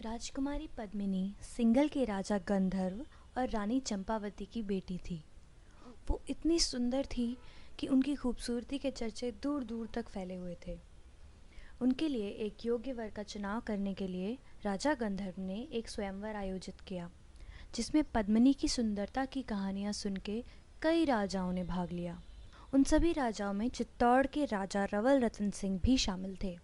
राजकुमारी पद्मिनी सिंघल के राजा गंधर्व और रानी चंपावती की बेटी थी। वो इतनी सुंदर थी कि उनकी खूबसूरती के चर्चे दूर दूर तक फैले हुए थे। उनके लिए एक योग्य वर का चुनाव करने के लिए राजा गंधर्व ने एक स्वयंवर आयोजित किया, जिसमें पद्मिनी की सुंदरता की कहानियां सुन के कई राजाओं ने भाग लिया। उन सभी राजाओं में चित्तौड़ के राजा रवल रतन सिंह भी शामिल थे,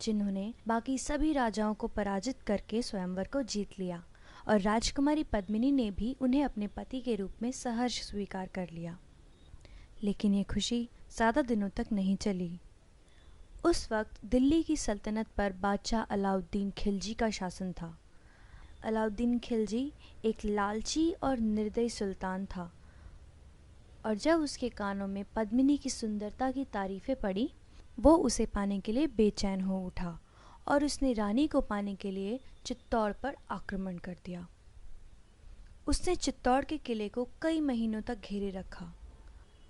जिन्होंने बाकी सभी राजाओं को पराजित करके स्वयंवर को जीत लिया और राजकुमारी पद्मिनी ने भी उन्हें अपने पति के रूप में सहर्ष स्वीकार कर लिया। लेकिन ये खुशी ज़्यादा दिनों तक नहीं चली। उस वक्त दिल्ली की सल्तनत पर बादशाह अलाउद्दीन खिलजी का शासन था। अलाउद्दीन खिलजी एक लालची और निर्दयी सुल्तान था, और जब उसके कानों में पद्मिनी की सुंदरता की तारीफ़ें पड़ी, वो उसे पाने के लिए बेचैन हो उठा और उसने रानी को पाने के लिए चित्तौड़ पर आक्रमण कर दिया। उसने चित्तौड़ के किले को कई महीनों तक घेरे रखा।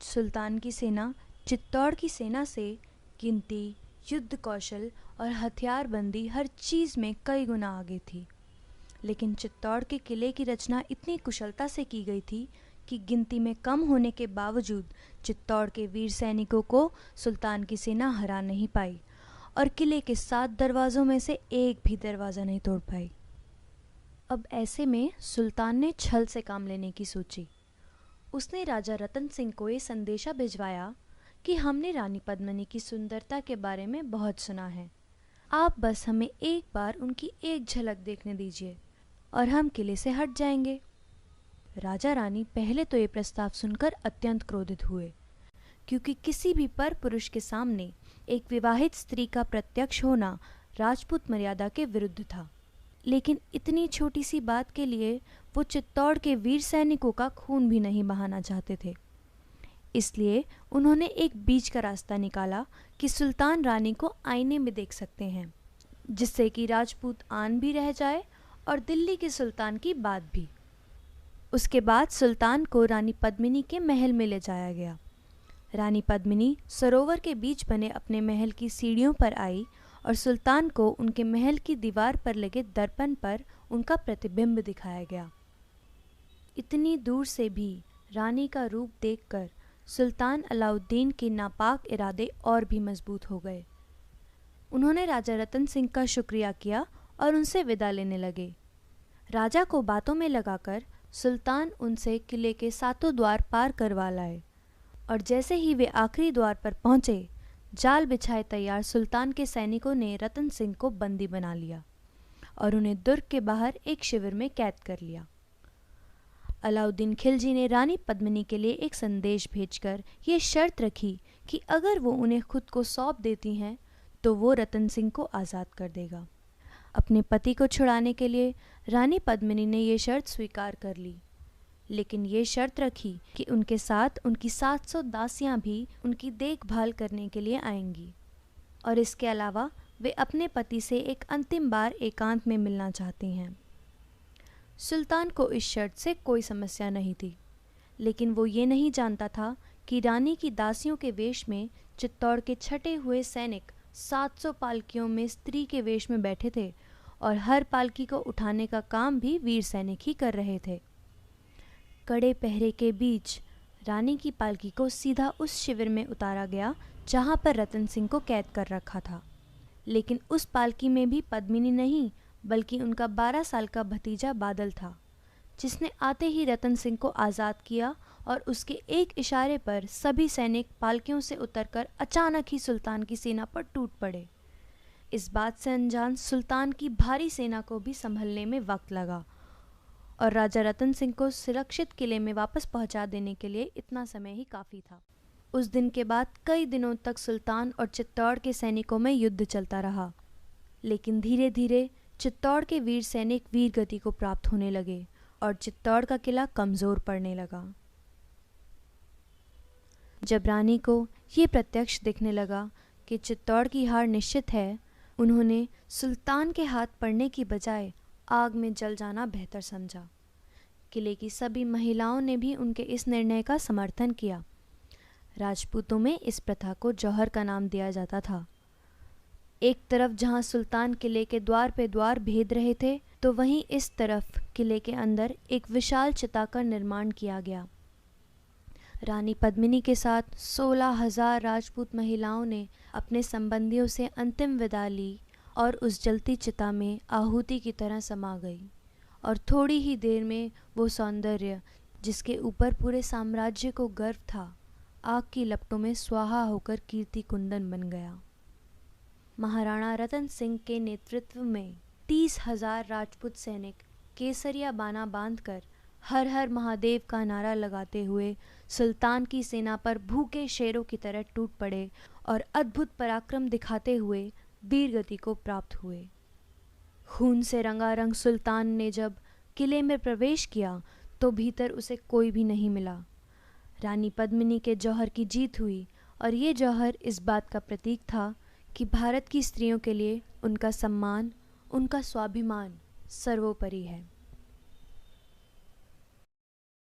सुल्तान की सेना चित्तौड़ की सेना से गिनती, युद्ध कौशल और हथियारबंदी हर चीज़ में कई गुना आगे थी। लेकिन चित्तौड़ के किले की रचना इतनी कुशलता से की गई थी कि गिनती में कम होने के बावजूद चित्तौड़ के वीर सैनिकों को सुल्तान की सेना हरा नहीं पाई और किले के 7 दरवाज़ों में से एक भी दरवाज़ा नहीं तोड़ पाई। अब ऐसे में सुल्तान ने छल से काम लेने की सोची। उसने राजा रतन सिंह को ये संदेशा भिजवाया कि हमने रानी पद्मिनी की सुंदरता के बारे में बहुत सुना है। आप बस हमें एक बार उनकी एक झलक देखने दीजिए और हम किले से हट जाएंगे। राजा रानी पहले तो ये प्रस्ताव सुनकर अत्यंत क्रोधित हुए, क्योंकि किसी भी पर पुरुष के सामने एक विवाहित स्त्री का प्रत्यक्ष होना राजपूत मर्यादा के विरुद्ध था। लेकिन इतनी छोटी सी बात के लिए वो चित्तौड़ के वीर सैनिकों का खून भी नहीं बहाना चाहते थे। इसलिए उन्होंने एक बीच का रास्ता निकाला कि सुल्तान रानी को आईने में देख सकते हैं, जिससे कि राजपूत आन भी रह जाए और दिल्ली के सुल्तान की बात भी। उसके बाद सुल्तान को रानी पद्मिनी के महल में ले जाया गया। रानी पद्मिनी सरोवर के बीच बने अपने महल की सीढ़ियों पर आई और सुल्तान को उनके महल की दीवार पर लगे दर्पण पर उनका प्रतिबिंब दिखाया गया। इतनी दूर से भी रानी का रूप देखकर सुल्तान अलाउद्दीन के नापाक इरादे और भी मजबूत हो गए। उन्होंने राजा रतन सिंह का शुक्रिया किया और उनसे विदा लेने लगे। राजा को बातों में लगाकर सुल्तान उनसे किले के 7 द्वार पार करवा लाए, और जैसे ही वे आखिरी द्वार पर पहुंचे, जाल बिछाए तैयार सुल्तान के सैनिकों ने रतन सिंह को बंदी बना लिया और उन्हें दुर्ग के बाहर एक शिविर में कैद कर लिया। अलाउद्दीन खिलजी ने रानी पद्मिनी के लिए एक संदेश भेजकर ये शर्त रखी कि अगर वो उन्हें खुद को सौंप देती हैं तो वो रतन सिंह को आज़ाद कर देगा। अपने पति को छुड़ाने के लिए रानी पद्मिनी ने ये शर्त स्वीकार कर ली, लेकिन ये शर्त रखी कि उनके साथ उनकी 700 दासियां भी उनकी देखभाल करने के लिए आएंगी, और इसके अलावा वे अपने पति से एक अंतिम बार एकांत में मिलना चाहती हैं। सुल्तान को इस शर्त से कोई समस्या नहीं थी, लेकिन वो ये नहीं जानता था कि रानी की दासियों के वेश में चित्तौड़ के छटे हुए सैनिक 700 पालकियों में स्त्री के वेश में बैठे थे, और हर पालकी को उठाने का काम भी वीर सैनिक ही कर रहे थे। कड़े पहरे के बीच रानी की पालकी को सीधा उस शिविर में उतारा गया जहां पर रतन सिंह को कैद कर रखा था। लेकिन उस पालकी में भी पद्मिनी नहीं, बल्कि उनका 12 साल का भतीजा बादल था, जिसने आते ही रतन सिंह को आज़ाद किया और उसके एक इशारे पर सभी सैनिक पालकियों से उतरकर अचानक ही सुल्तान की सेना पर टूट पड़े। इस बात से अनजान सुल्तान की भारी सेना को भी संभलने में वक्त लगा, और राजा रतन सिंह को सुरक्षित किले में वापस पहुंचा देने के लिए इतना समय ही काफ़ी था। उस दिन के बाद कई दिनों तक सुल्तान और चित्तौड़ के सैनिकों में युद्ध चलता रहा, लेकिन धीरे धीरे चित्तौड़ के वीर सैनिक वीर गति को प्राप्त होने लगे और चित्तौड़ का किला कमज़ोर पड़ने लगा। जब रानी को ये प्रत्यक्ष दिखने लगा कि चित्तौड़ की हार निश्चित है, उन्होंने सुल्तान के हाथ पड़ने की बजाय आग में जल जाना बेहतर समझा। किले की सभी महिलाओं ने भी उनके इस निर्णय का समर्थन किया। राजपूतों में इस प्रथा को जौहर का नाम दिया जाता था। एक तरफ जहां सुल्तान किले के द्वार पे द्वार भेद रहे थे, तो वहीं इस तरफ किले के अंदर एक विशाल चिता का निर्माण किया गया। रानी पद्मिनी के साथ 16,000 राजपूत महिलाओं ने अपने संबंधियों से अंतिम विदा ली और उस जलती चिता में आहुति की तरह समा गई। और थोड़ी ही देर में वो सौंदर्य, जिसके ऊपर पूरे साम्राज्य को गर्व था, आग की लपटों में स्वाहा होकर कीर्ति कुंदन बन गया। महाराणा रतन सिंह के नेतृत्व में 30,000 राजपूत सैनिक केसरिया बाना बांधकर हर हर महादेव का नारा लगाते हुए सुल्तान की सेना पर भूखे शेरों की तरह टूट पड़े और अद्भुत पराक्रम दिखाते हुए वीर गति को प्राप्त हुए। खून से रंगारंग सुल्तान ने जब किले में प्रवेश किया तो भीतर उसे कोई भी नहीं मिला। रानी पद्मिनी के जौहर की जीत हुई और ये जौहर इस बात का प्रतीक था कि भारत की स्त्रियों के लिए उनका सम्मान, उनका स्वाभिमान सर्वोपरि है।